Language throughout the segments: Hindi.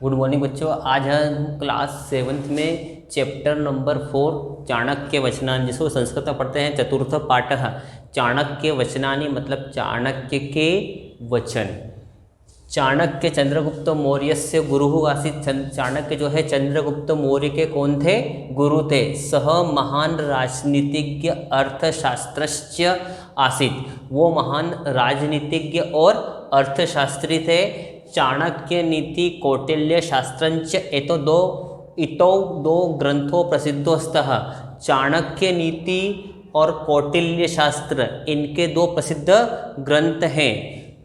गुड मॉर्निंग बच्चों। आज हम क्लास 7th में चैप्टर नंबर 4 चाणक्य वचनानि, जिसको संस्कृत में पढ़ते हैं चतुर्थ पाठः चाणक्य वचनानि, मतलब चाणक्य के वचन। चाणक्य चंद्रगुप्त मौर्य से गुरु आसीत्। चाणक्य जो है चंद्रगुप्त मौर्य के कौन थे? गुरु थे। सह महान राजनीतिज्ञ अर्थशास्त्रज्ञ आसीत्। वो महान राजनीतिज्ञ और अर्थशास्त्री थे। चाणक्य नीति कौटिल्य शास्त्रंच इतो दो ग्रंथों प्रसिद्धो स्तः। चाणक्य नीति और कौटिल्य शास्त्र, इनके दो प्रसिद्ध ग्रंथ हैं।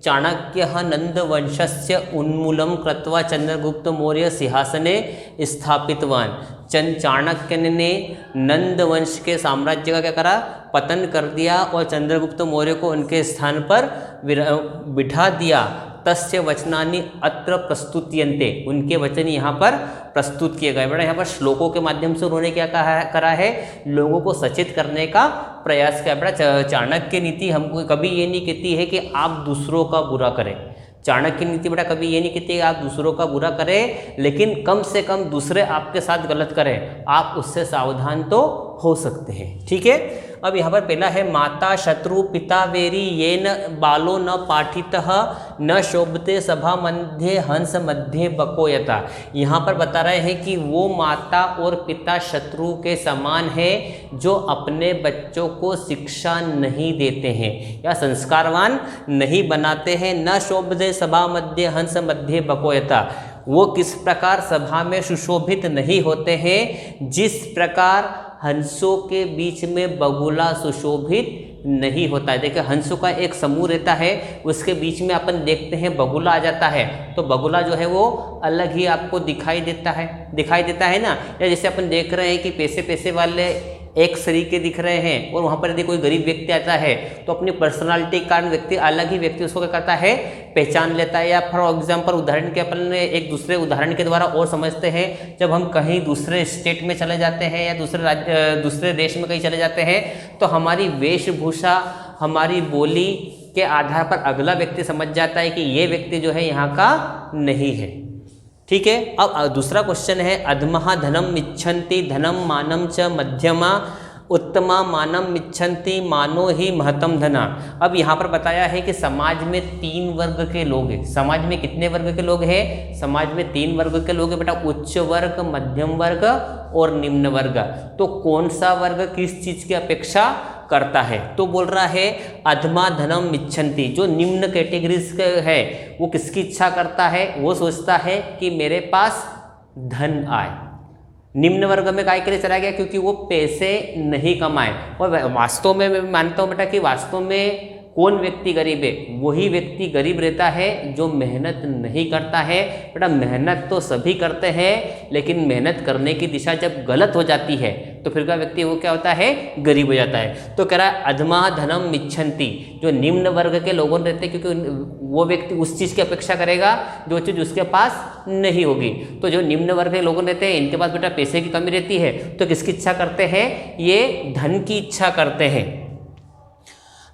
चाणक्य नंदवंशस्य उन्मूलं कृत्वा चंद्रगुप्त मौर्य सिंहासने स्थापितवान। चाणक्य ने नंदवंश के साम्राज्य का क्या करा? पतन कर दिया और चंद्रगुप्त मौर्य को उनके स्थान पर बिठा दिया। तस्य वचनानि अत्र प्रस्तुत्यन्ते, उनके वचन यहाँ पर प्रस्तुत किए गए। बड़ा यहाँ पर श्लोकों के माध्यम से उन्होंने क्या करा है? लोगों को सचेत करने का प्रयास किया। बड़ा चाणक्य नीति हमको कभी ये नहीं कहती है कि आप दूसरों का बुरा करें। चाणक्य नीति बेटा कभी ये नहीं कहती है आप दूसरों का बुरा करें, लेकिन कम से कम दूसरे आपके साथ गलत करें, आप उससे सावधान तो हो सकते हैं। ठीक है। अब यहाँ पर पहला है माता शत्रु पिता वेरी येन बालो न पाठितः न शोभते सभा मध्य हंस मध्य बकोयता। यहाँ पर बता रहे हैं कि वो माता और पिता शत्रु के समान है जो अपने बच्चों को शिक्षा नहीं देते हैं या संस्कारवान नहीं बनाते हैं। न शोभते सभा मध्य हंस मध्य बकोयता, वो किस प्रकार सभा में सुशोभित नहीं होते हैं जिस प्रकार हंसों के बीच में बगुला सुशोभित नहीं होता है। देखिए हंसों का एक समूह रहता है, उसके बीच में अपन देखते हैं बगुला आ जाता है, तो बगुला जो है वो अलग ही आपको दिखाई देता है ना। या जैसे अपन देख रहे हैं कि पैसे वाले एक सरीके दिख रहे हैं और वहाँ पर यदि कोई गरीब व्यक्ति आता है तो अपनी पर्सनालिटी के कारण व्यक्ति अलग ही व्यक्ति उसको क्या करता है? पहचान लेता है। या फॉर एग्जाम्पल उदाहरण के अपन एक दूसरे उदाहरण के द्वारा और समझते हैं, जब हम कहीं दूसरे स्टेट में चले जाते हैं या दूसरे देश में कहीं चले जाते हैं तो हमारी वेशभूषा, हमारी बोली के आधार पर अगला व्यक्ति समझ जाता है कि ये व्यक्ति जो है यहाँ का नहीं है। ठीक है। अब दूसरा क्वेश्चन है अधमः धनम इच्छन्ति धनम मानम च मध्यमा उत्तमा मानम इच्छन्ति मानो ही महतम धना। अब यहाँ पर बताया है कि समाज में 3 वर्ग के लोग हैं। समाज में कितने वर्ग के लोग हैं? समाज में 3 वर्ग के लोग हैं बेटा, उच्च वर्ग, मध्यम वर्ग और निम्न वर्ग। तो कौन सा वर्ग किस चीज की अपेक्षा करता है? तो बोल रहा है अधमा धनम इच्छन्ति, जो निम्न कैटेगरीज है वो किसकी इच्छा करता है? वो सोचता है कि मेरे पास धन आए। निम्न वर्ग में काय के लिए चला गया? क्योंकि वो पैसे नहीं कमाए। और वास्तव में मैं मानता हूँ बेटा कि वास्तव में कौन व्यक्ति गरीब है? वही व्यक्ति गरीब रहता है जो मेहनत नहीं करता है। बेटा मेहनत तो सभी करते हैं, लेकिन मेहनत करने की दिशा जब गलत हो जाती है तो फिर का व्यक्ति वो क्या होता है? गरीब हो जाता है। तो कह रहा है अधमा धनम इच्छन्ति, जो निम्न वर्ग के लोगों रहते हैं, क्योंकि वो व्यक्ति उस चीज़ की अपेक्षा करेगा जो चीज़ उसके पास नहीं होगी। तो जो निम्न वर्ग के लोग रहते हैं इनके पास बेटा पैसे की कमी रहती है, तो किसकी इच्छा करते हैं? ये धन की इच्छा करते हैं।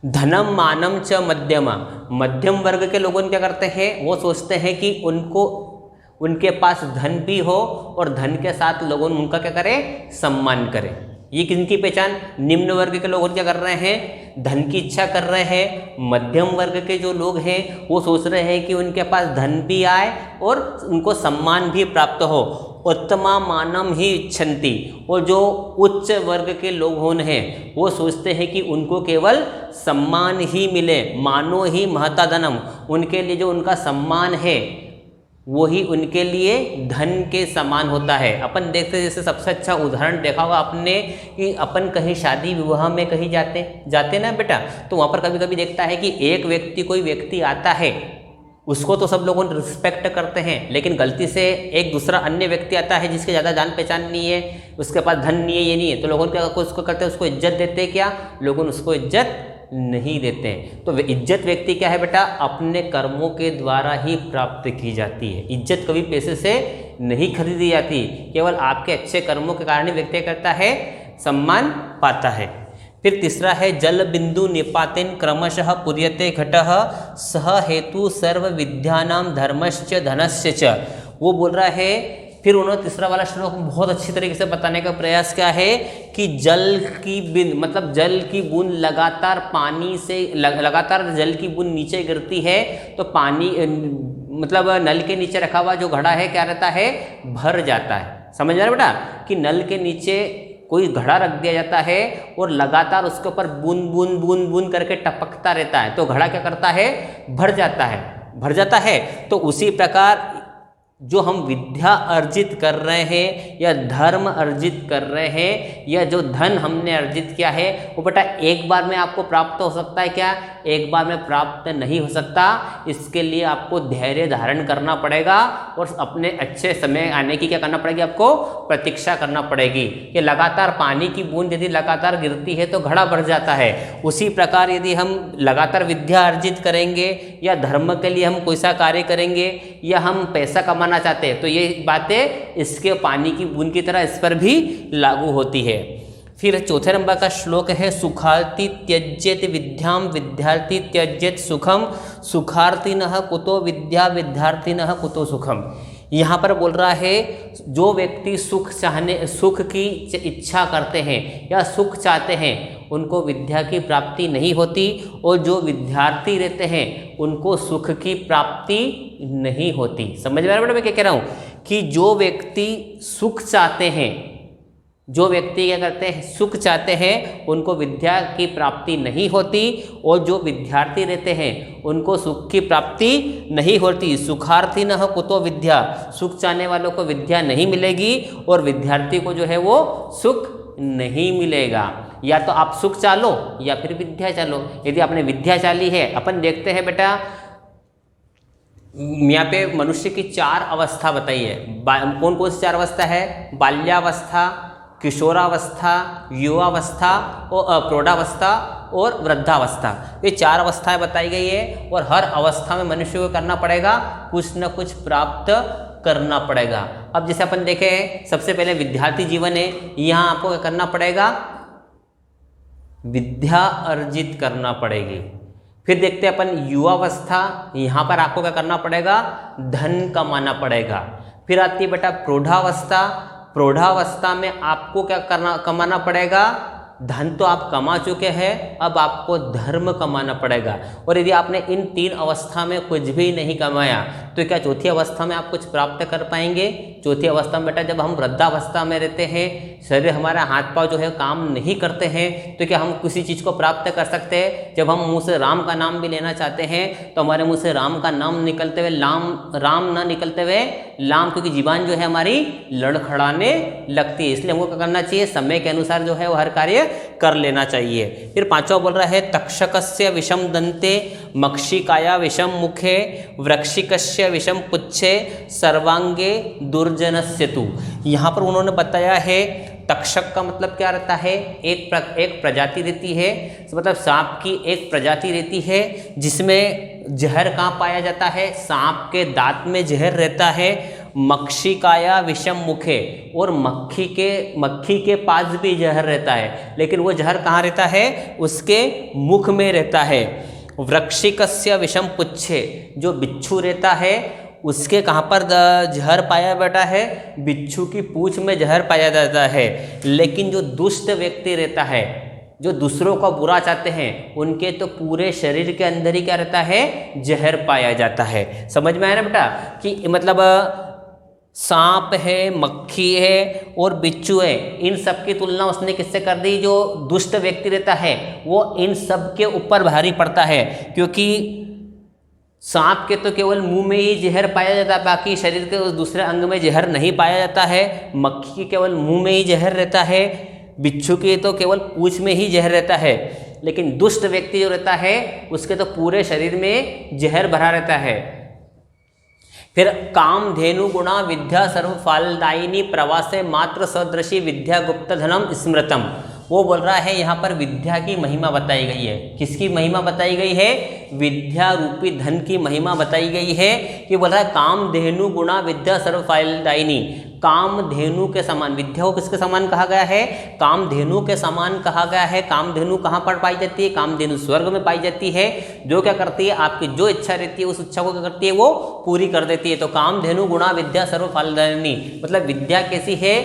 धनम मानम च मध्यमा, मध्यम वर्ग के लोगों क्या करते हैं? वो सोचते हैं कि उनके पास धन भी हो और धन के साथ लोगों उनका क्या करें? सम्मान करें। ये किनकी पहचान? निम्न वर्ग के लोग क्या कर रहे हैं? धन की इच्छा कर रहे हैं। मध्यम वर्ग के जो लोग हैं वो सोच रहे हैं कि उनके पास धन भी आए और उनको सम्मान भी प्राप्त हो। उत्तमा मानम ही इच्छन्ति, और जो उच्च वर्ग के लोग हैं वो सोचते हैं कि उनको केवल सम्मान ही मिले। मानो ही महता धनम, उनके लिए जो उनका सम्मान है वही उनके लिए धन के समान होता है। अपन देखते जैसे सबसे अच्छा उदाहरण देखा होगा आपने कि अपन कहीं शादी विवाह में कहीं जाते ना बेटा, तो वहाँ पर कभी कभी देखता है कि कोई व्यक्ति आता है, उसको तो सब लोगों रिस्पेक्ट करते हैं, लेकिन गलती से एक दूसरा अन्य व्यक्ति आता है जिसके ज़्यादा जान पहचान नहीं है, उसके पास धन नहीं है, ये नहीं है, तो लोगों क्या उसको करते हैं? उसको इज्जत देते हैं क्या? लोगों उसको इज्जत नहीं देते हैं। तो इज्जत व्यक्ति क्या है बेटा? अपने कर्मों के द्वारा ही प्राप्त की जाती है। इज्जत कभी पैसे से नहीं खरीदी जाती, केवल आपके अच्छे कर्मों के कारण ही व्यक्ति करता है सम्मान पाता है। फिर तीसरा है जल बिंदु निपातेन क्रमशः पूर्यते घटः सह हेतु सर्व विद्यानां धर्मश्च धनस्य च। वो बोल रहा है। फिर उन्होंने तीसरा वाला श्लोक बहुत अच्छी तरीके से बताने का प्रयास किया है कि जल की बूंद मतलब जल की बूंद लगातार पानी से लगातार जल की बूंद नीचे गिरती है तो पानी मतलब नल के नीचे रखा हुआ जो घड़ा है क्या रहता है, भर जाता है। समझ में आ रहा है बेटा कि नल के नीचे कोई घड़ा रख दिया जाता है और लगातार उसके ऊपर बूंद बूंद बूंद बूंद करके टपकता रहता है तो घड़ा क्या करता है, भर जाता है, भर जाता है। तो उसी प्रकार जो हम विद्या अर्जित कर रहे हैं या धर्म अर्जित कर रहे हैं या जो धन हमने अर्जित किया है वो बेटा एक बार में आपको प्राप्त हो सकता है क्या, एक बार में प्राप्त नहीं हो सकता। इसके लिए आपको धैर्य धारण करना पड़ेगा और अपने अच्छे समय आने की क्या करना पड़ेगी, आपको प्रतीक्षा करना पड़ेगी। कि लगातार पानी की बूंद यदि लगातार गिरती है तो घड़ा भर जाता है, उसी प्रकार यदि हम लगातार विद्या अर्जित करेंगे या धर्म के लिए हम कोई सा कार्य करेंगे या हम पैसा कमाना चाहते हैं तो ये बातें इसके पानी की बूंद की तरह इस पर भी लागू होती है। फिर चौथे नंबर का श्लोक है सुखार्थी त्यज्येत विद्याम विद्यार्थी त्यज्येत सुखम सुखार्थिनः कुतो विद्या विद्यार्थिनः कुतो सुखम। यहाँ पर बोल रहा है जो व्यक्ति सुख की इच्छा करते हैं या सुख चाहते हैं उनको विद्या की प्राप्ति नहीं होती और जो विद्यार्थी रहते हैं उनको सुख की प्राप्ति नहीं होती। समझ में आ रहा है बेटा मैं क्या कह रहा हूँ कि जो व्यक्ति सुख चाहते हैं, जो व्यक्ति क्या करते हैं सुख चाहते हैं उनको विद्या की प्राप्ति नहीं होती और जो विद्यार्थी रहते हैं उनको सुख की प्राप्ति नहीं होती। सुखार्थिनः कुतो विद्या, सुख चाहने वालों को विद्या नहीं मिलेगी और विद्यार्थी को जो है वो सुख नहीं मिलेगा। या तो आप सुख चालो या फिर विद्या चालो। यदि आपने विद्या चाली है, अपन देखते हैं बेटा यहाँ पे मनुष्य की 4 अवस्था बताई है। कौन कौन सी 4 अवस्था है, बाल्यावस्था, किशोरावस्था, युवावस्था और प्रौढ़ावस्था और वृद्धावस्था। ये 4 अवस्थाएं बताई गई है और हर अवस्था में मनुष्य को करना पड़ेगा, कुछ न कुछ प्राप्त करना पड़ेगा। अब जैसे अपन देखें सबसे पहले विद्यार्थी जीवन है, यहाँ आपको क्या करना पड़ेगा, विद्या अर्जित करना पड़ेगी। फिर देखते हैं अपन युवावस्था, यहाँ पर आपको क्या करना पड़ेगा, धन कमाना पड़ेगा। फिर आती है बेटा प्रौढ़ावस्था, प्रौढ़ावस्था में आपको क्या कमाना पड़ेगा, धन तो आप कमा चुके हैं, अब आपको धर्म कमाना पड़ेगा। और यदि आपने इन 3 अवस्था में कुछ भी नहीं कमाया तो क्या चौथी अवस्था में आप कुछ प्राप्त कर पाएंगे? चौथी अवस्था में बेटा जब हम वृद्धावस्था में रहते हैं, शरीर हमारा हाथ पांव जो है काम नहीं करते हैं, तो क्या हम किसी चीज़ को प्राप्त कर सकते हैं? जब हम मुँह से राम का नाम भी लेना चाहते हैं तो हमारे मुँह से राम का नाम निकलते हुए राम ना निकलते हुए लाम, क्योंकि जीवान जो है हमारी लड़खड़ाने लगती है। इसलिए हमको क्या करना चाहिए, समय के अनुसार जो है वो हर कार्य कर लेना चाहिए। फिर 5वां बोल रहा है तक्षकस्य विषम दंते मक्षिकाया विषम मुखे वृक्षिकस्य विषम पुच्छे सर्वांगे दुर्जनस्य तु। यहाँ पर उन्होंने बताया है तक्षक का मतलब क्या रहता है, एक प्रजाति रहती है, मतलब सांप की एक प्रजाति रहती है जिसमें जहर कहाँ पाया जाता है, सांप के दांत में जहर रहता है। मक्षिकाया विषम मुखे, और मक्खी के पास भी जहर रहता है, लेकिन वो जहर कहाँ रहता है, उसके मुख में रहता है। वृक्षिकस्य विषम पुच्छे, जो बिच्छू रहता है उसके कहाँ पर जहर पाया जाता है, बिच्छू की पूंछ में जहर पाया जाता है। लेकिन जो दुष्ट व्यक्ति रहता है, जो दूसरों का बुरा चाहते हैं, उनके तो पूरे शरीर के अंदर ही क्या रहता है, जहर पाया जाता है। समझ में आया ना बेटा कि मतलब सांप है, मक्खी है और बिच्छू है, इन सब की तुलना उसने किससे कर दी, जो दुष्ट व्यक्ति रहता है वो इन सब के ऊपर भारी पड़ता है। क्योंकि सांप के तो केवल मुंह में ही जहर पाया जाता है, बाकी शरीर के उस दूसरे अंग में जहर नहीं पाया जाता है। मक्खी के केवल मुंह में ही जहर रहता है, बिच्छू के तो केवल पूंछ में ही जहर रहता है। लेकिन दुष्ट व्यक्ति जो रहता है उसके तो पूरे शरीर में जहर भरा रहता है। फिर काम धेनु गुणा विद्या सर्व फलदायिनी प्रवासे मात्र सदृशी विद्या गुप्त धनम स्मृतम। वो बोल रहा है यहाँ पर विद्या की महिमा बताई गई है। किसकी महिमा बताई गई है? विद्या रूपी धन की महिमा बताई गई है। कि बोल रहा है कामधेनु गुणा विद्या सर्वफलदायिनी। कामधेनु के समान, विद्या को किसके समान कहा गया है? कामधेनु के समान कहा गया है। कामधेनु कहाँ पर पाई जाती है? कामधेनु स्वर्ग में पाई जाती है, जो क्या करती है, आपकी जो इच्छा रहती है उस इच्छा को क्या करती है, वो पूरी कर देती है। तो कामधेनु गुणा विद्या सर्वफलदायिनी मतलब विद्या कैसी है?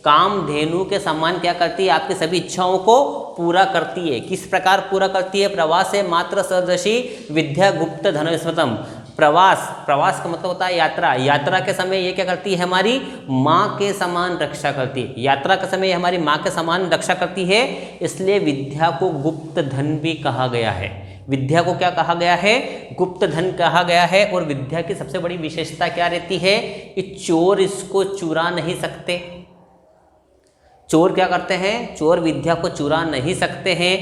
कामधेनु के समान क्या करती है? आपकी सभी इच्छाओं को पूरा करती है। किस प्रकार पूरा करती है? प्रवासे मात्र सदृशी विद्या गुप्त धन स्मृतम। प्रवास का मतलब होता है यात्रा। यात्रा के समय ये क्या करती है? हमारी माँ के समान रक्षा करती है। यात्रा के समय हमारी माँ के समान रक्षा करती है, इसलिए विद्या को गुप्त धन भी कहा गया है। विद्या को क्या कहा गया है? गुप्त धन कहा गया है। और विद्या की सबसे बड़ी विशेषता क्या रहती है? कि चोर इसको चुरा नहीं सकते। चोर क्या करते हैं? चोर विद्या को चुरा नहीं सकते हैं।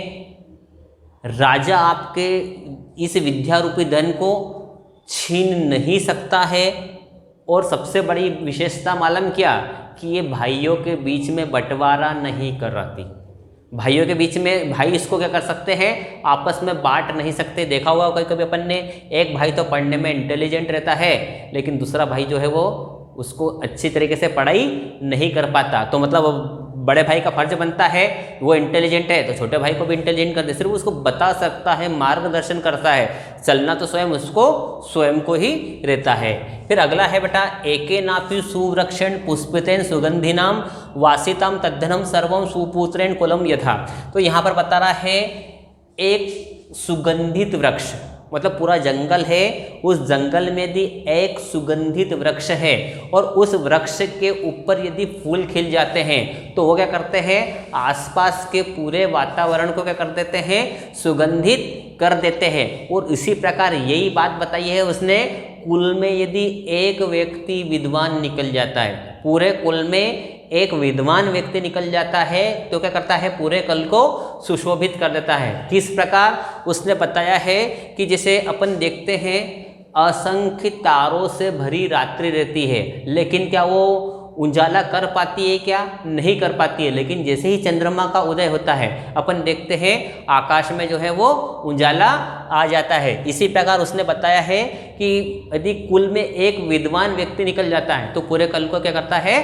राजा आपके इस विद्या रूपी धन को छीन नहीं सकता है। और सबसे बड़ी विशेषता मालूम क्या? कि ये भाइयों के बीच में बंटवारा नहीं कराती। भाइयों के बीच में भाई इसको क्या कर सकते हैं? आपस में बांट नहीं सकते। देखा हुआ कभी कभी अपन ने, एक भाई तो पढ़ने में इंटेलिजेंट रहता है, लेकिन दूसरा भाई जो है वो उसको अच्छी तरीके से पढ़ाई नहीं कर पाता। तो मतलब बड़े भाई का फर्ज बनता है, वो इंटेलिजेंट है तो छोटे भाई को भी इंटेलिजेंट कर दे। सिर्फ उसको बता सकता है, मार्गदर्शन करता है, चलना तो स्वयं को ही रहता है। फिर अगला है बेटा, एके नापि सुवृक्षेण पुष्पितेन सुगंधिनाम वासिताम तद्धनम सर्वम सुपुत्रेण कुलम यथा। तो यहाँ पर बता रहा है एक सुगंधित वृक्ष, मतलब पूरा जंगल है, उस जंगल में यदि एक सुगंधित वृक्ष है और उस वृक्ष के ऊपर यदि फूल खिल जाते हैं तो वो क्या करते हैं? आसपास के पूरे वातावरण को क्या कर देते हैं? सुगंधित कर देते हैं। और इसी प्रकार यही बात बताई है उसने, कुल में यदि एक व्यक्ति विद्वान निकल जाता है, पूरे कुल में एक विद्वान व्यक्ति निकल जाता है तो क्या करता है? पूरे कुल को सुशोभित कर देता है। किस प्रकार? उसने बताया है कि जैसे अपन देखते हैं असंख्य तारों से भरी रात्रि रहती है, लेकिन क्या वो उजाला कर पाती है? क्या नहीं कर पाती है। लेकिन जैसे ही चंद्रमा का उदय होता है अपन देखते हैं आकाश में जो है वो उजाला आ जाता है। इसी प्रकार उसने बताया है कि यदि कुल में एक विद्वान व्यक्ति निकल जाता है तो पूरे कुल को क्या करता है?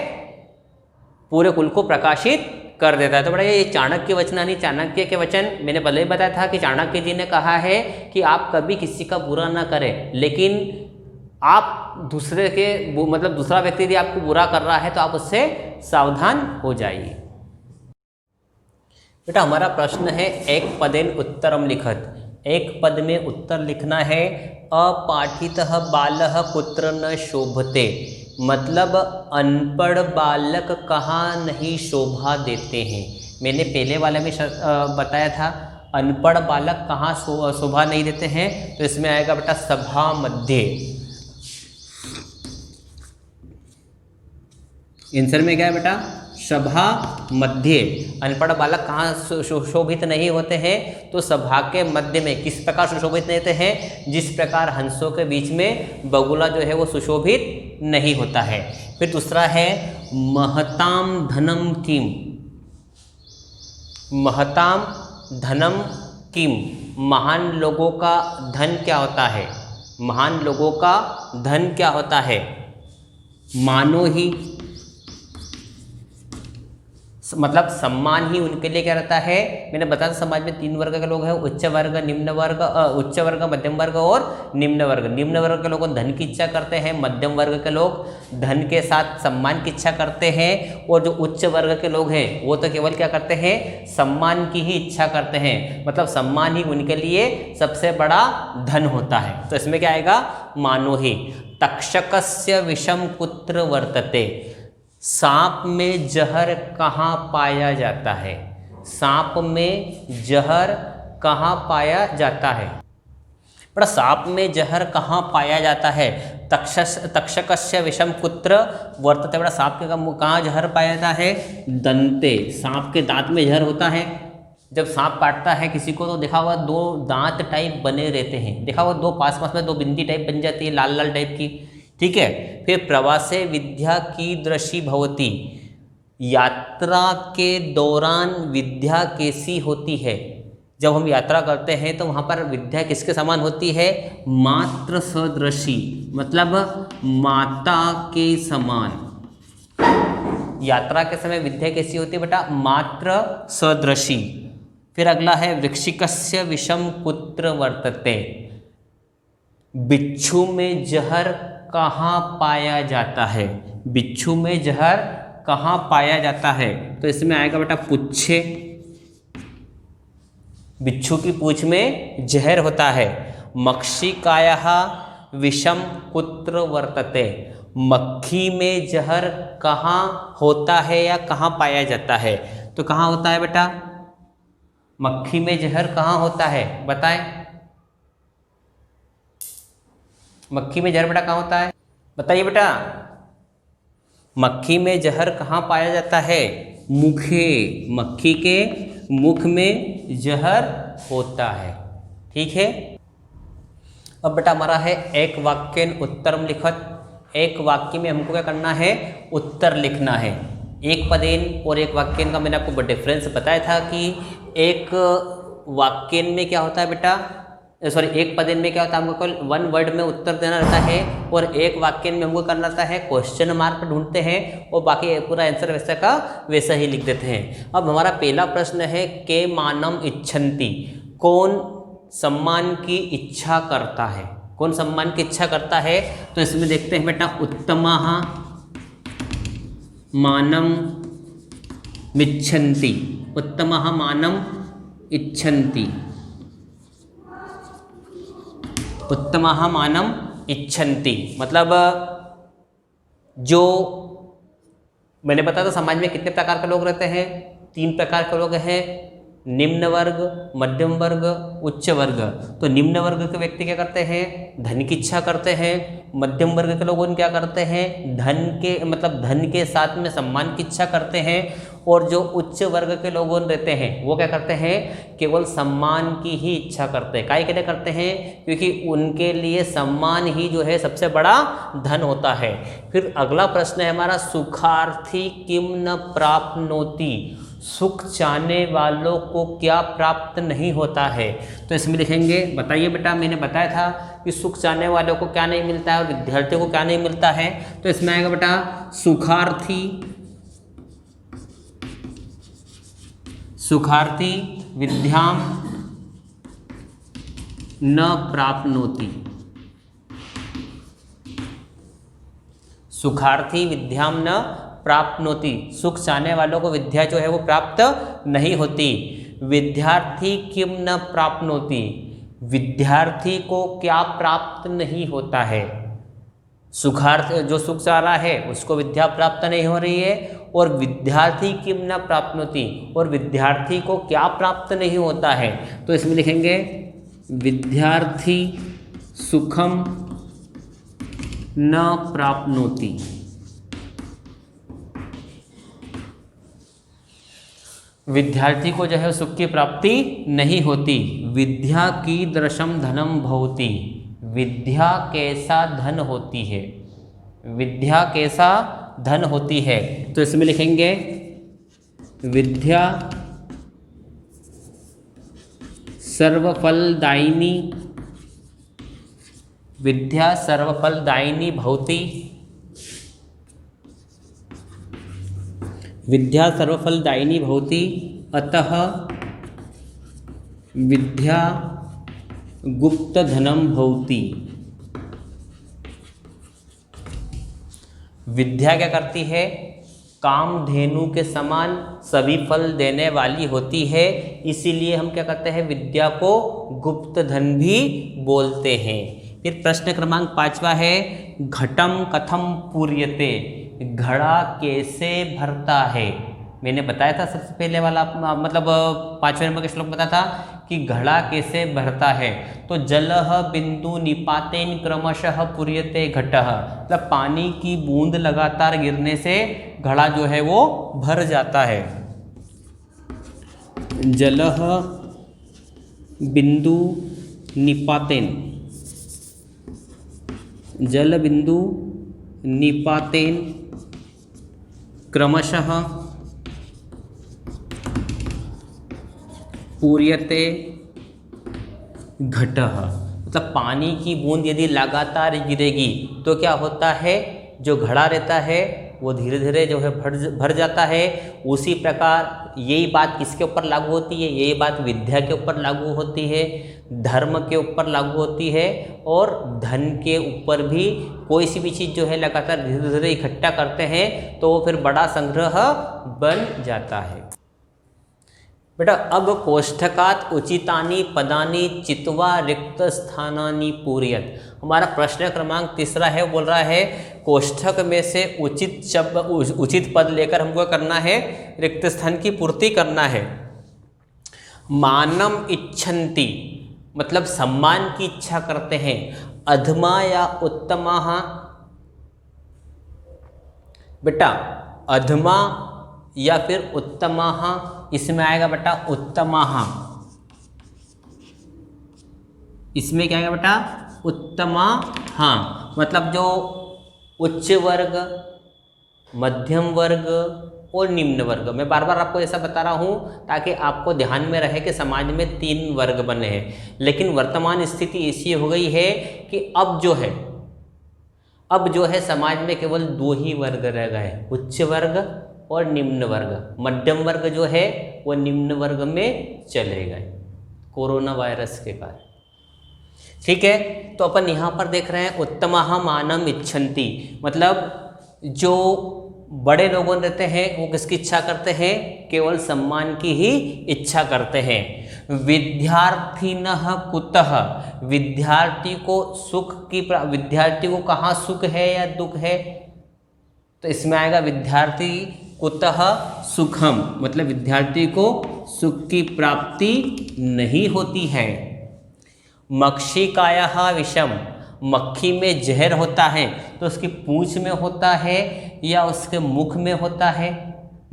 पूरे कुल को प्रकाशित कर देता है। तो बड़ा ये चाणक्य वचनानी, चाणक्य के वचन मैंने पहले ही बताया था कि चाणक्य जी ने कहा है कि आप कभी किसी का बुरा ना करें, लेकिन आप दूसरे के मतलब दूसरा व्यक्ति यदि आपको बुरा कर रहा है तो आप उससे सावधान हो जाइए। बेटा हमारा प्रश्न है एक पदेन उत्तरम लिखत। एक पद में उत्तर लिखना है। अपाठितः बालः कुत्र न शोभते, मतलब अनपढ़ बालक कहाँ नहीं शोभा देते हैं। मैंने पहले वाले में बताया था अनपढ़ बालक कहाँ शोभा नहीं देते हैं, तो इसमें आएगा बेटा सभा मध्य। आंसर में क्या है बेटा? सभा मध्य। अनपढ़ बालक कहाँ सुशोभित नहीं होते हैं? तो सभा के मध्य में। किस प्रकार सुशोभित नहीं होते हैं? जिस प्रकार हंसों के बीच में बगुला जो है वो सुशोभित नहीं होता है। फिर दूसरा है महताम धनम किम। महताम धनम किम, महान लोगों का धन क्या होता है? महान लोगों का धन क्या होता है? मानो ही, मतलब सम्मान ही उनके लिए क्या रहता है। मैंने बताया समाज में 3 वर्ग के लोग हैं, उच्च वर्ग, निम्न वर्ग, उच्च वर्ग, मध्यम वर्ग और निम्न वर्ग। निम्न वर्ग के लोग धन की इच्छा करते हैं, मध्यम वर्ग के लोग धन के साथ सम्मान की इच्छा करते हैं, और जो उच्च वर्ग के लोग हैं वो तो केवल क्या करते हैं? सम्मान की ही इच्छा करते हैं। मतलब सम्मान ही उनके लिए सबसे बड़ा धन होता है। तो इसमें क्या आएगा? मानो ही। तक्षकस्य विषम कुत्र वर्तते, सांप में जहर कहाँ पाया जाता है? सांप में जहर कहाँ पाया जाता है? पर सांप में जहर कहाँ पाया जाता है? तक्षकस्य विषम कुत्र वर्तते। बड़ा सांप के कहाँ जहर पाया जाता है? दंते, सांप के दांत में जहर होता है। जब सांप काटता है किसी को तो देखा हुआ 2 दांत टाइप बने रहते हैं, देखा हुआ 2 पास में 2 बिंदी टाइप बन जाती है, लाल लाल टाइप की। ठीक है। फिर प्रवासे विद्या कीदृशी भवती, यात्रा के दौरान विद्या कैसी होती है? जब हम यात्रा करते हैं तो वहाँ पर विद्या किसके समान होती है? मात्र सदृशी, मतलब माता के समान। यात्रा के समय विद्या कैसी होती है बेटा? मात्र सदृशी। फिर अगला है वृश्चिकस्य विषम कुत्र वर्तते। बिच्छू में जहर कहाँ पाया जाता है? बिच्छू में जहर कहाँ पाया जाता है? तो इसमें आएगा बेटा पुच्छे। बिच्छू की पूंछ में जहर होता है। मक्षिकायाः विषम कुत्र वर्तते। मक्खी में जहर कहाँ होता है या कहाँ पाया जाता है? तो कहाँ होता है बेटा? मक्खी में जहर कहाँ होता है बताएं? मक्खी में जहर बेटा कहाँ होता है? बताइए बेटा। मक्खी में जहर कहाँ पाया जाता है? मुखे। मक्खी के मुख में जहर होता है। ठीक है। अब बेटा हमारा है एक वाक्यन उत्तरम लिखत। एक वाक्य में हमको क्या करना है? उत्तर लिखना है। एक पदेन और एक वाक्यन का मैंने आपको डिफरेंस बताया था कि एक वाक्यन में क्या होता है बेटा, सॉरी एक पदेन में क्या होता है, हमको केवल वन वर्ड में उत्तर देना रहता है, और एक वाक्य में हमको करना रहता है क्वेश्चन मार्क ढूंढते हैं और बाकी पूरा आंसर वैसा का वैसा ही लिख देते हैं। अब हमारा पहला प्रश्न है के मानम इच्छन्ति। कौन सम्मान की इच्छा करता है? कौन सम्मान की इच्छा करता है? तो इसमें देखते हैं बेटा उत्तमाः मानम इच्छन्ति। उत्तमाः मानम इच्छन्ति। उत्तमाः मानम इच्छन्ति मतलब जो मैंने बताया था समाज में कितने प्रकार के लोग रहते हैं? 3 प्रकार के लोग हैं, निम्न वर्ग, मध्यम वर्ग, उच्च वर्ग। तो निम्न वर्ग के व्यक्ति क्या करते हैं? धन की इच्छा करते हैं। मध्यम वर्ग के लोग क्या करते हैं? धन के मतलब धन के साथ में सम्मान की इच्छा करते हैं। और जो उच्च वर्ग के लोग रहते हैं वो क्या करते हैं? केवल सम्मान की ही इच्छा करते हैं। काहे के लिए करते हैं? क्योंकि उनके लिए सम्मान ही जो है सबसे बड़ा धन होता है। फिर अगला प्रश्न है हमारा सुखार्थी किम न प्राप्नोति। सुख चाहने वालों को क्या प्राप्त नहीं होता है? तो इसमें लिखेंगे, बताइए बेटा। मैंने बताया था कि सुख चाहने वालों को क्या नहीं मिलता है और विद्यार्थियों को क्या नहीं मिलता है। तो इसमें आएगा बेटा सुखार्थी। सुखार्थी विद्याम न प्राप्नोति। सुखार्थी विद्याम न प्राप्नोति। सुख चाहने वालों को विद्या जो है वो प्राप्त नहीं होती। विद्यार्थी किम न प्राप्नोति। विद्यार्थी को क्या प्राप्त नहीं होता है? सुखार्थ जो सुख चाह रहा है उसको विद्या प्राप्त नहीं हो रही है, और विद्यार्थी किम न प्राप्नोति, और विद्यार्थी को क्या प्राप्त नहीं होता है? तो इसमें लिखेंगे विद्यार्थी सुखम न प्राप्नोति। विद्यार्थी को जो है सुख की प्राप्ति नहीं होती। विद्या कीदृशम धनम भवति। विद्या कैसा धन होती है? विद्या कैसा धन होती है? तो इसमें लिखेंगे विद्या सर्वफलदायिनी। विद्या सर्वफलदायिनी भवति। विद्या सर्वफलदायिनी भवति, अतः विद्या गुप्त धनम भवति। विद्या क्या करती है? कामधेनु के समान सभी फल देने वाली होती है, इसीलिए हम क्या करते हैं? विद्या को गुप्त धन भी बोलते हैं। फिर प्रश्न क्रमांक 5वां है घटम कथम पूर्यते। घड़ा कैसे भरता है? मैंने बताया था सबसे पहले वाला मतलब 5वें नंबर का श्लोक बताया था कि घड़ा कैसे भरता है। तो जलह बिंदु निपातेन क्रमशः पूर्यते घटः, मतलब पानी की बूंद लगातार गिरने से घड़ा जो है वो भर जाता है। जलह बिंदु निपातेन, जल बिंदु निपातेन क्रमशः पूर्यते घटः, मतलब पानी की बूंद यदि लगातार गिरेगी तो क्या होता है, जो घड़ा रहता है वो धीरे धीरे जो है भर जाता है। उसी प्रकार यही बात किसके ऊपर लागू होती है, यही बात विद्या के ऊपर लागू होती है, धर्म के ऊपर लागू होती है, और धन के ऊपर भी। कोई सी भी चीज़ जो है लगातार धीरे धीरे इकट्ठा करते हैं तो वो फिर बड़ा संग्रह बन जाता है। बेटा अब कोष्ठकात उचितानि पदानि चित्वा रिक्त स्थानानि पूरयत। हमारा प्रश्न क्रमांक 3 है, बोल रहा है कोष्ठक में से उचित शब्द उचित पद लेकर हमको करना है, रिक्त स्थान की पूर्ति करना है। मानम इच्छन्ति मतलब सम्मान की इच्छा करते हैं। अधमा या उत्तमा, बेटा अधमा या फिर उत्तमा, इसमें आएगा बेटा उत्तमा। इसमें क्या आएगा बेटा, उत्तमा। हाँ, मतलब जो उच्च वर्ग, मध्यम वर्ग और निम्न वर्ग। मैं बार बार आपको ऐसा बता रहा हूँ ताकि आपको ध्यान में रहे कि समाज में 3 वर्ग बने हैं, लेकिन वर्तमान स्थिति ऐसी हो गई है कि अब जो है समाज में केवल 2 ही वर्ग रह गए, उच्च वर्ग और निम्न वर्ग। मध्यम वर्ग जो है वो निम्न वर्ग में चले गए कोरोना वायरस के कारण। ठीक है, तो अपन यहाँ पर देख रहे हैं उत्तमः मानम इच्छन्ति, मतलब जो बड़े लोगों रहते हैं वो किसकी इच्छा करते हैं, केवल सम्मान की ही इच्छा करते हैं। विद्यार्थिनः कुतः, विद्यार्थी को विद्यार्थी को कहाँ सुख है या दुख है, तो इसमें आएगा विद्यार्थी कुतः सुखम, मतलब विद्यार्थी को सुख की प्राप्ति नहीं होती है। मक्षिकायाः विषम, मक्खी में जहर होता है तो उसकी पूंछ में होता है या उसके मुख में होता है।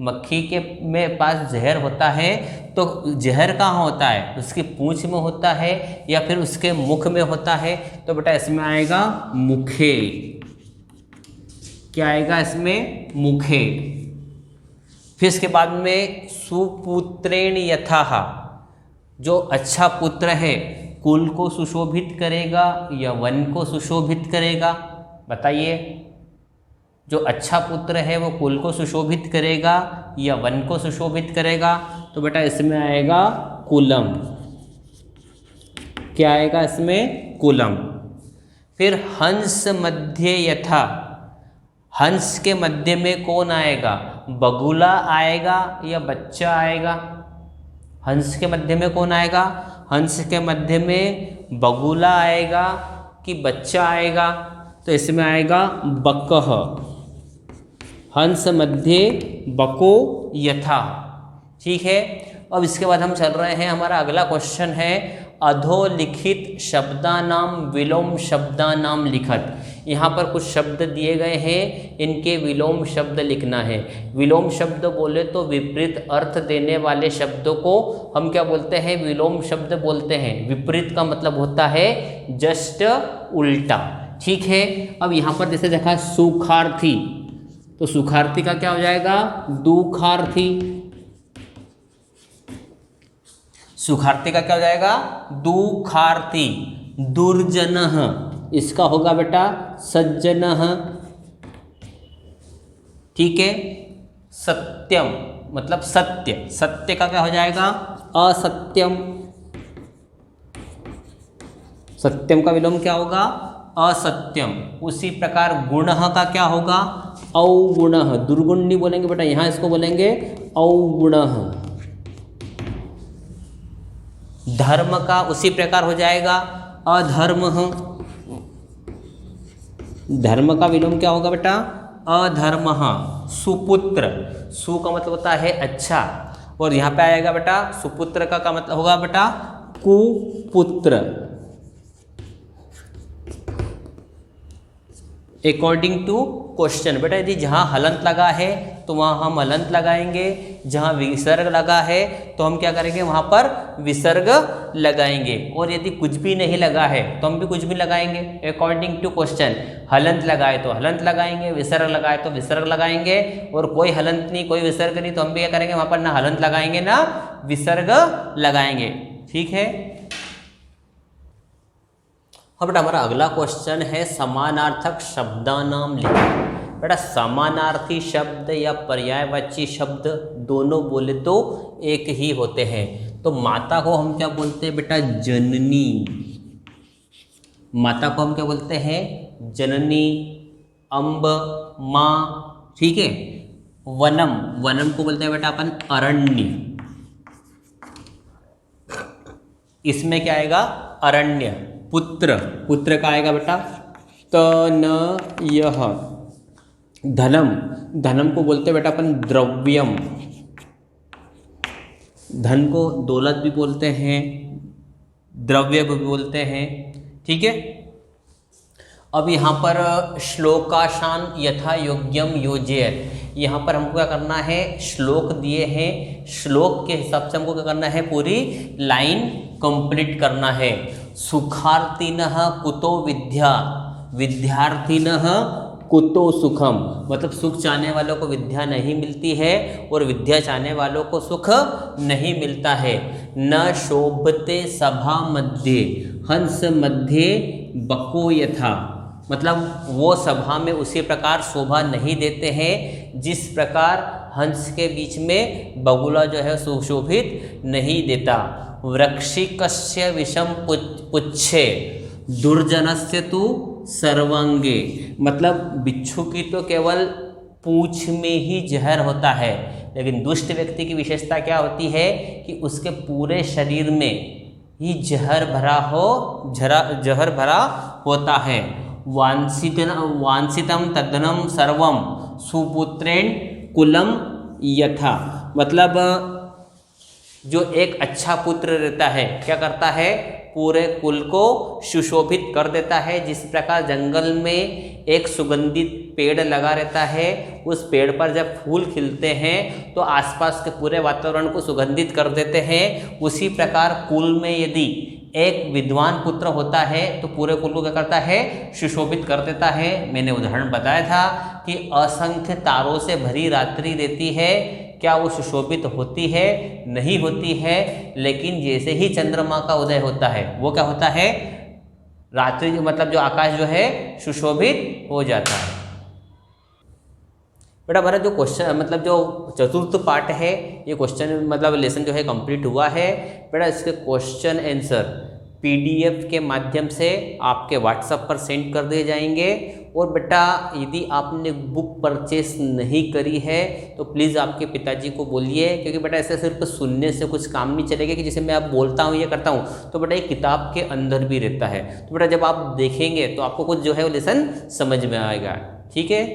मक्खी के में पास जहर होता है तो जहर कहाँ होता है, उसकी पूंछ में होता है या फिर उसके मुख में होता है, तो बेटा इसमें आएगा मुखे। क्या आएगा इसमें, मुखे। फिर इसके बाद में सुपुत्रेण यथाः, जो अच्छा पुत्र है कुल को सुशोभित करेगा या वन को सुशोभित करेगा, बताइए। जो अच्छा पुत्र है वो कुल को सुशोभित करेगा या वन को सुशोभित करेगा, तो बेटा इसमें आएगा कुलम। क्या आएगा इसमें, कुलम। फिर हंस मध्य यथा, हंस के मध्य में कौन आएगा, बगुला आएगा या बच्चा आएगा। हंस के मध्य में कौन आएगा, हंस के मध्य में बगुला आएगा कि बच्चा आएगा, तो इसमें आएगा बकः। हंस मध्य बको यथा। ठीक है, अब इसके बाद हम चल रहे हैं, हमारा अगला क्वेश्चन है अधोलिखित शब्दानाम विलोम शब्दानाम लिखत। यहाँ पर कुछ शब्द दिए गए हैं, इनके विलोम शब्द लिखना है। विलोम शब्द बोले तो विपरीत अर्थ देने वाले शब्दों को हम क्या बोलते हैं, विलोम शब्द बोलते हैं। विपरीत का मतलब होता है जस्ट उल्टा। ठीक है, अब यहाँ पर जैसे देखा सुखार्थी, तो सुखार्थी का क्या हो जाएगा, दुखार्थी। सुखार्थी का क्या हो जाएगा, दुखार्थी। दुर्जनः, इसका होगा बेटा सज्जनः। ठीक है, सत्यम मतलब सत्य, सत्य का क्या हो जाएगा, असत्यम। सत्यम का विलोम क्या होगा, असत्यम। उसी प्रकार गुणः का क्या होगा, अवगुणः। दुर्गुण नहीं बोलेंगे बेटा, यहाँ इसको बोलेंगे अवगुणः। धर्म का उसी प्रकार हो जाएगा अधर्मः। धर्म का विलोम क्या होगा बेटा, अधर्मः। सुपुत्र, सु का मतलब होता है अच्छा, और यहाँ पे आएगा बेटा सुपुत्र का मतलब होगा बेटा कुपुत्र। According to question. बेटा यदि जहाँ हलंत लगा है तो वहाँ हम हलंत लगाएंगे, जहाँ विसर्ग लगा है तो हम क्या करेंगे, वहाँ पर विसर्ग लगाएंगे। और यदि कुछ भी नहीं लगा है तो हम भी कुछ भी लगाएंगे अकॉर्डिंग टू क्वेश्चन। हलंत लगाए तो हलंत लगाएंगे, विसर्ग लगाए तो विसर्ग लगाएंगे, और कोई हलंत नहीं कोई विसर्ग नहीं तो हम भी क्या करेंगे, वहाँ पर ना हलंत लगाएंगे ना विसर्ग लगाएंगे। ठीक है। अब बेटा हमारा अगला क्वेश्चन है समानार्थक शब्दानाम लिखो। बेटा समानार्थी शब्द या पर्यायवाची शब्द दोनों बोले तो एक ही होते हैं। तो माता को हम क्या बोलते हैं बेटा, जननी। माता को हम क्या बोलते हैं, जननी। अम्ब, माँ। ठीक है। वनम, वनम को बोलते हैं बेटा अपन अरण्य। इसमें क्या आएगा, अरण्य। पुत्र, पुत्र का आएगा बेटा तनयः। धनम, धनम को बोलते हैं बेटा अपन द्रव्यम। धन को दौलत भी बोलते हैं, द्रव्य भी बोलते हैं। ठीक है। अब यहाँ पर श्लोकाशान यथा योग्यम योजयेत। यहाँ पर हमको क्या करना है, श्लोक दिए हैं, श्लोक के हिसाब से हमको क्या करना है, पूरी लाइन कंप्लीट करना है। सुखार्थिनः कुतो विद्या, विद्यार्थिनः कुतो सुखम। मतलब सुख चाहने वालों को विद्या नहीं मिलती है और विद्या चाहने वालों को सुख नहीं मिलता है। न शोभते सभा मध्ये हंस मध्ये बको यथा। मतलब वो सभा में उसी प्रकार शोभा नहीं देते हैं जिस प्रकार हंस के बीच में बगुला जो है सुशोभित नहीं देता। वृक्षिकस्य विषम पुच्छे दुर्जनस्य तु सर्वांगे। मतलब बिच्छू की तो केवल पूंछ में ही जहर होता है, लेकिन दुष्ट व्यक्ति की विशेषता क्या होती है कि उसके पूरे शरीर में ही जहर भरा होता है। वांछितम तदनम सर्वम सुपुत्रेण कुलम यथा। मतलब जो एक अच्छा पुत्र रहता है क्या करता है, पूरे कुल को सुशोभित कर देता है। जिस प्रकार जंगल में एक सुगंधित पेड़ लगा रहता है, उस पेड़ पर जब फूल खिलते हैं तो आसपास के पूरे वातावरण को सुगंधित कर देते हैं, उसी प्रकार कुल में यदि एक विद्वान पुत्र होता है तो पूरे कुल को क्या करता है, सुशोभित कर देता है। मैंने उदाहरण बताया था कि असंख्य तारों से भरी रात्रि रहती है, क्या वो सुशोभित होती है, नहीं होती है। लेकिन जैसे ही चंद्रमा का उदय होता है वो क्या होता है, रात्रि मतलब जो आकाश जो है सुशोभित हो जाता है। बेटा हमारा जो क्वेश्चन मतलब जो चतुर्थ पार्ट है, ये क्वेश्चन मतलब लेसन जो है कंप्लीट हुआ है। बेटा इसके क्वेश्चन आंसर पीडीएफ के माध्यम से आपके व्हाट्सएप पर सेंड कर दिए जाएंगे। और बेटा यदि आपने बुक परचेस नहीं करी है तो प्लीज़ आपके पिताजी को बोलिए, क्योंकि बेटा ऐसे सिर्फ सुनने से कुछ काम नहीं चलेगा कि जैसे मैं आप बोलता हूँ ये करता हूँ, तो बेटा ये किताब के अंदर भी रहता है। तो बेटा जब आप देखेंगे तो आपको कुछ जो है वो लेसन समझ में आएगा। ठीक है।